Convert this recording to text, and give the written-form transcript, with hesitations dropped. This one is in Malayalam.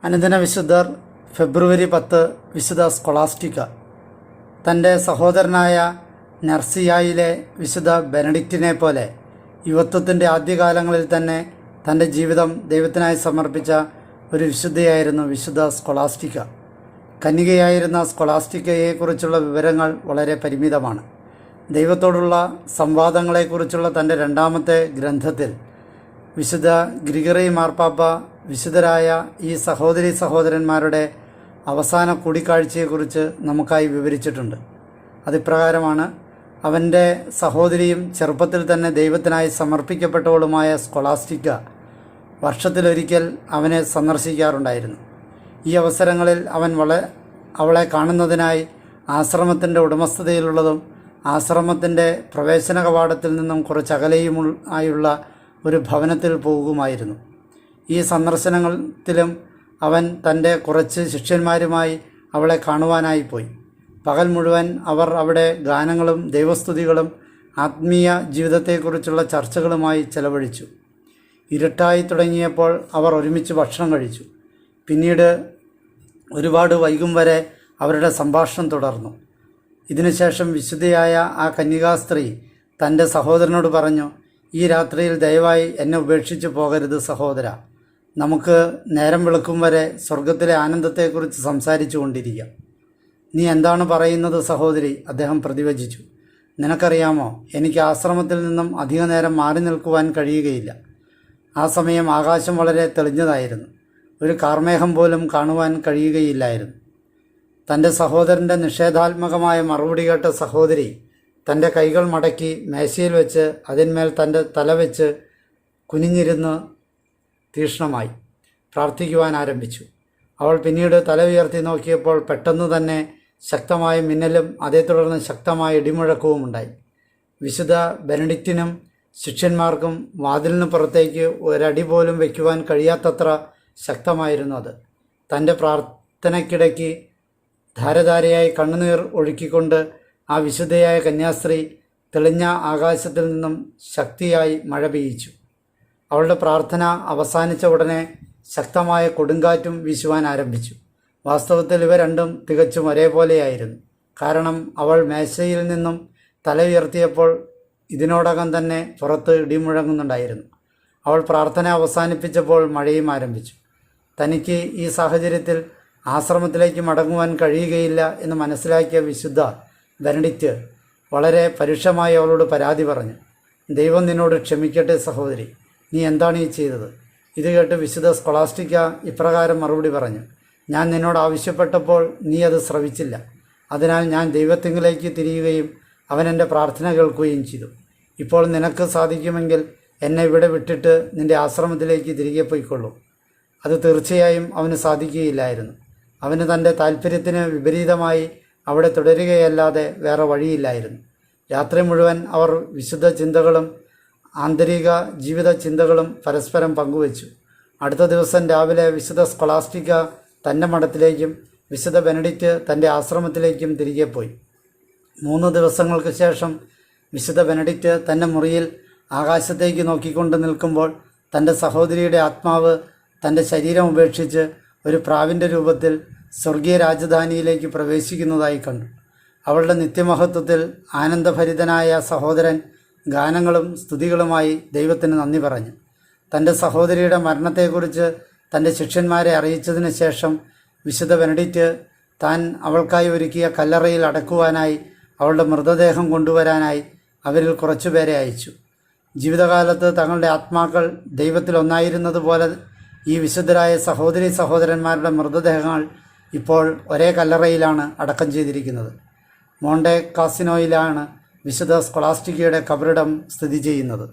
അനുദിന വിശുദ്ധർ ഫെബ്രുവരി 10 വിശുദ്ധ സ്കൊളാസ്റ്റിക്ക. തൻ്റെ സഹോദരനായ നർസിയായിലെ വിശുദ്ധ ബെനഡിക്റ്റിനെ പോലെ യുവത്വത്തിൻ്റെ ആദ്യകാലങ്ങളിൽ തന്നെ തൻ്റെ ജീവിതം ദൈവത്തിനായി സമർപ്പിച്ച ഒരു വിശുദ്ധയായിരുന്നു വിശുദ്ധ സ്കൊളാസ്റ്റിക്ക. കന്യകയായിരുന്ന സ്കൊളാസ്റ്റിക്കയെക്കുറിച്ചുള്ള വിവരങ്ങൾ വളരെ പരിമിതമാണ്. ദൈവത്തോടുള്ള സംവാദങ്ങളെക്കുറിച്ചുള്ള തൻ്റെ രണ്ടാമത്തെ ഗ്രന്ഥത്തിൽ വിശുദ്ധ ഗ്രിഗറി മാർപ്പാപ്പ വിശുദ്ധരായ ഈ സഹോദരന്മാരുടെ അവസാന കൂടിക്കാഴ്ചയെക്കുറിച്ച് നമുക്കായി വിവരിച്ചിട്ടുണ്ട്. അതിപ്രകാരമാണ്: അവൻ്റെ സഹോദരിയും ചെറുപ്പത്തിൽ തന്നെ ദൈവത്തിനായി സമർപ്പിക്കപ്പെട്ടവളുമായ സ്കൊളാസ്റ്റിക്ക വർഷത്തിലൊരിക്കൽ അവനെ സന്ദർശിക്കാറുണ്ടായിരുന്നു. ഈ അവസരങ്ങളിൽ അവളെ കാണുന്നതിനായി ആശ്രമത്തിൻ്റെ ഉടമസ്ഥതയിലുള്ളതും ആശ്രമത്തിൻ്റെ പ്രവേശന കവാടത്തിൽ നിന്നും കുറച്ചകലെയുമായുള്ള ഒരു ഭവനത്തിൽ പോകുമായിരുന്നു. ഈ സന്ദർശനത്തിലും അവൻ തൻ്റെ കുറച്ച് ശിഷ്യന്മാരുമായി അവളെ കാണുവാനായി പോയി. പകൽ മുഴുവൻ അവർ അവിടെ ഗാനങ്ങളും ദൈവസ്തുതികളും ആത്മീയ ജീവിതത്തെക്കുറിച്ചുള്ള ചർച്ചകളുമായി ചെലവഴിച്ചു. ഇരുട്ടായി തുടങ്ങിയപ്പോൾ അവർ ഒരുമിച്ച് ഭക്ഷണം കഴിച്ചു. പിന്നീട് ഒരുപാട് വൈകും വരെ അവരുടെ സംഭാഷണം തുടർന്നു. ഇതിനുശേഷം വിശുദ്ധയായ ആ കന്യകാസ്ത്രീ തൻ്റെ സഹോദരനോട് പറഞ്ഞു: "ഈ രാത്രിയിൽ ദയവായി എന്നെ ഉപേക്ഷിച്ച് പോകരുത് സഹോദര. നമുക്ക് നേരം വെളുക്കും വരെ സ്വർഗത്തിലെ ആനന്ദത്തെക്കുറിച്ച് സംസാരിച്ചു കൊണ്ടിരിക്കാം." "നീ എന്താണ് പറയുന്നത് സഹോദരി?" അദ്ദേഹം പ്രതിവചിച്ചു. "നിനക്കറിയാമോ, എനിക്ക് ആശ്രമത്തിൽ നിന്നും അധിക നേരം മാറി നിൽക്കുവാൻ കഴിയുകയില്ല. ആ സമയം ആകാശം വളരെ തെളിഞ്ഞതായിരുന്നു. ഒരു കാർമേഘം പോലും കാണുവാൻ കഴിയുകയില്ലായിരുന്നു." തൻ്റെ സഹോദരൻ്റെ നിഷേധാത്മകമായ മറുപടി കേട്ട സഹോദരി തൻ്റെ കൈകൾ മടക്കി മേശയിൽ വെച്ച് അതിന്മേൽ തൻ്റെ തല വെച്ച് കുനിഞ്ഞിരുന്ന് തീക്ഷ്ണമായി പ്രാർത്ഥിക്കുവാൻ ആരംഭിച്ചു. അവൾ പിന്നീട് തല ഉയർത്തി നോക്കിയപ്പോൾ പെട്ടെന്ന് തന്നെ ശക്തമായ മിന്നലും അതേ തുടർന്ന് ശക്തമായ ഇടിമുഴക്കവും ഉണ്ടായി. വിശുദ്ധ ബെനഡിക്റ്റിനും ശിഷ്യന്മാർക്കും വാതിലിന് പുറത്തേക്ക് ഒരടി പോലും വയ്ക്കുവാൻ കഴിയാത്തത്ര ശക്തമായിരുന്നു അത്. തൻ്റെ പ്രാർത്ഥനയ്ക്കിടയ്ക്ക് ധാരധാരയായി കണ്ണുനീർ ഒഴുക്കിക്കൊണ്ട് ആ വിശുദ്ധയായ കന്യാസ്ത്രീ തെളിഞ്ഞ ആകാശത്തിൽ നിന്നും ശക്തിയായി മഴ പെയ്യിച്ചു. അവളുടെ പ്രാർത്ഥന അവസാനിച്ച ഉടനെ ശക്തമായ കൊടുങ്കാറ്റും വീശുവാൻ ആരംഭിച്ചു. വാസ്തവത്തിൽ ഇവ രണ്ടും തികച്ചും ഒരേപോലെയായിരുന്നു. കാരണം അവൾ മേശയിൽ നിന്നും തല ഉയർത്തിയപ്പോൾ ഇതിനോടകം തന്നെ പുറത്ത് ഇടിമുഴങ്ങുന്നുണ്ടായിരുന്നു. അവൾ പ്രാർത്ഥന അവസാനിപ്പിച്ചപ്പോൾ മഴയും ആരംഭിച്ചു. തനിക്ക് ഈ സാഹചര്യത്തിൽ ആശ്രമത്തിലേക്ക് മടങ്ങുവാൻ കഴിയുകയില്ല എന്ന് മനസ്സിലാക്കിയ വിശുദ്ധ ബെനഡിക്റ്റ് വളരെ പരുഷമായി അവളോട് പരാതി പറഞ്ഞു: "ദൈവം നിന്നോട് ക്ഷമിക്കട്ടെ സഹോദരി, നീ എന്താണ് ഈ ചെയ്തത്?" ഇത് കേട്ട് വിശുദ്ധ സ്കൊളാസ്റ്റിക്ക ഇപ്രകാരം മറുപടി പറഞ്ഞു: "ഞാൻ നിന്നോട് ആവശ്യപ്പെട്ടപ്പോൾ നീ അത് ശ്രവിച്ചില്ല. അതിനാൽ ഞാൻ ദൈവത്തിങ്കിലേക്ക് തിരിയുകയും അവൻ എൻ്റെ പ്രാർത്ഥന കേൾക്കുകയും ചെയ്തു. ഇപ്പോൾ നിനക്ക് സാധിക്കുമെങ്കിൽ എന്നെ ഇവിടെ വിട്ടിട്ട് നിൻ്റെ ആശ്രമത്തിലേക്ക് തിരികെ പോയിക്കൊള്ളൂ." അത് തീർച്ചയായും അവന് സാധിക്കുകയില്ലായിരുന്നു. അവന് തൻ്റെ താല്പര്യത്തിന് വിപരീതമായി അവിടെ തുടരുകയല്ലാതെ വേറെ വഴിയില്ലായിരുന്നു. രാത്രി മുഴുവൻ അവർ വിശുദ്ധ ചിന്തകളും ആന്തരിക ജീവിത ചിന്തകളും പരസ്പരം പങ്കുവച്ചു. അടുത്ത ദിവസം രാവിലെ വിശുദ്ധ സ്കൊളാസ്റ്റിക്ക തൻ്റെ മഠത്തിലേക്കും വിശുദ്ധ ബെനഡിക്റ്റ് തൻ്റെ ആശ്രമത്തിലേക്കും തിരികെ പോയി. 3 ദിവസങ്ങൾക്ക് ശേഷം വിശുദ്ധ ബെനഡിക്റ്റ് തൻ്റെ മുറിയിൽ ആകാശത്തേക്ക് നോക്കിക്കൊണ്ട് നിൽക്കുമ്പോൾ തൻ്റെ സഹോദരിയുടെ ആത്മാവ് തൻ്റെ ശരീരം ഉപേക്ഷിച്ച് ഒരു പ്രാവിൻ്റെ രൂപത്തിൽ സ്വർഗീയ രാജധാനിയിലേക്ക് പ്രവേശിക്കുന്നതായി കണ്ടു. അവളുടെ നിത്യമഹത്വത്തിൽ ആനന്ദഭരിതനായ സഹോദരൻ ഗാനങ്ങളും സ്തുതികളുമായി ദൈവത്തിന് നന്ദി പറഞ്ഞു. തൻ്റെ സഹോദരിയുടെ മരണത്തെക്കുറിച്ച് തൻ്റെ ശിഷ്യന്മാരെ അറിയിച്ചതിന് ശേഷം വിശുദ്ധ ബെനഡിക്റ്റ് താൻ അവൾക്കായി ഒരുക്കിയ കല്ലറയിൽ അടക്കുവാനായി അവളുടെ മൃതദേഹം കൊണ്ടുവരാനായി അവരിൽ കുറച്ചുപേരെ അയച്ചു. ജീവിതകാലത്ത് തങ്ങളുടെ ആത്മാക്കൾ ദൈവത്തിൽ ഒന്നായിരുന്നതുപോലെ ഈ വിശുദ്ധരായ സഹോദരന്മാരുടെ മൃതദേഹങ്ങൾ ഇപ്പോൾ ഒരേ കല്ലറയിലാണ് അടക്കം ചെയ്തിരിക്കുന്നത്. മോണ്ടെ കാസിനോയിലാണ് വിശുദ്ധ സ്കൊളാസ്റ്റിക്കയുടെ കബറിടം സ്ഥിതി ചെയ്യുന്നത്.